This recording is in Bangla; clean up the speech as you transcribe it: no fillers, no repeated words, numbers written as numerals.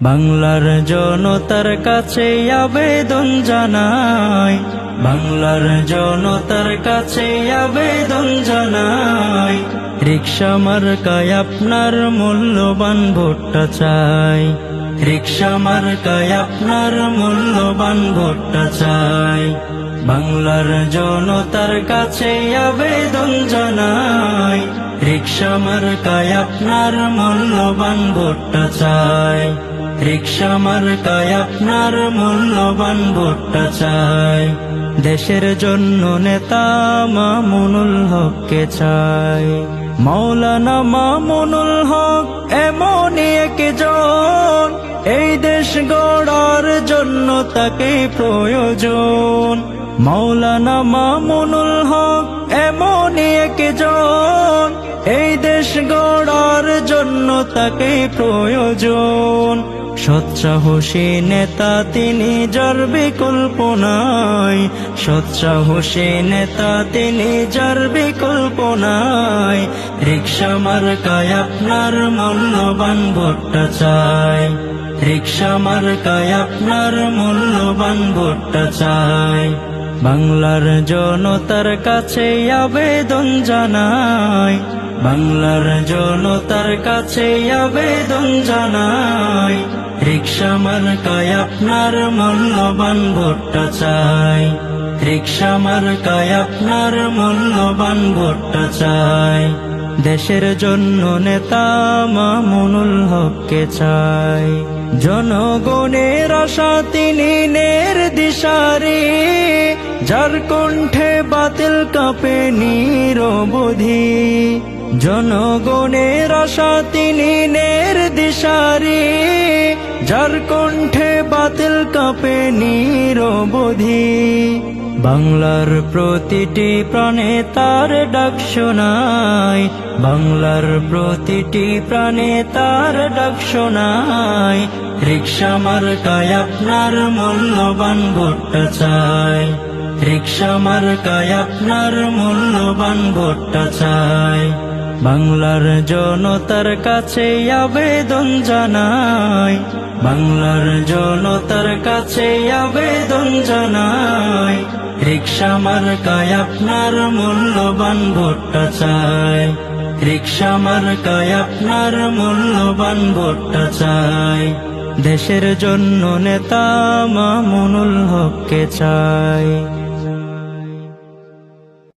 বাংলার জনতার কাছে আবেদন জানাই, বাংলার জনতার কাছে আবেদন জানাই, রিকশা মার্কায় আপনার মূল্যবান ভোটটা চাই, রিকশা মার্কায় আপনার মূল্যবান ভোটটা চাই। বাংলার জনতার কাছে আবেদন জানাই, রিকশা মার্কায় আপনার মূল্যবান ভোটটা চাই, রিকশা মার্কায় আপনার মূল্যবান ভোটটা চাই। দেশের জন্য নেতা মামুনুল হককে চাই, মাওলানা মামুনুল হক এমনই একজন, এই দেশ গড়ার জন্য তাকে প্রয়োজন। মাওলানা মামুনুল হক এমনই একজন, এই দেশ গড়ার জন্য তাকে প্রয়োজন। সৎসাহসী নেতা তিনি যার বিকল্প নাই, সৎসাহসী নেতা তিনি যার বিকল্প নাই। রিকশা মার্কায় আপনার মূল্যবান ভোটটা চাই, রিকশা মার্কায় আপনার মূল্যবান ভোটটা চাই। বাংলার জনতার কাছে আবেদন জানাই, বাংলার জনতার কাছে আবেদন জানাই, রিকশা মার্কায় আপনার মূল্যবান ভোটটা চাই, রিকশা মার্কায় আপনার মূল্যবান ভোটটা চাই। দেশের জন্য নেতা মামুনুল হককে চাই, জনগণের আশা তিনি নির্দিশারি, যার কণ্ঠে বাতিল কাঁপে নিরবধি। জনগণের আশা তিনি নির্দিশারি, যার কণ্ঠে বাতিল কাঁপে নিরবধি। বাংলার প্রতিটি প্রাণে তার ডাক শোনাই, বাংলার প্রতিটি প্রাণে তার ডাক শোনাই। রিকশা মার্কায় আপনার মূল্যবান ভোটটা চাই, রিকশা মার্কায় আপনার মূল্যবান ভোটটা চাই। বাংলার জনতার কাছে আবেদন জানাই, বাংলার জনতার কাছে আবেদন জানাই, রিকশা মার্কায় আপনার মূল্যবান ভোটটা চাই, রিকশা মার্কায় আপনার মূল্যবান ভোটটা চাই। দেশের জন্য নেতা মামুনুল হককে চাই।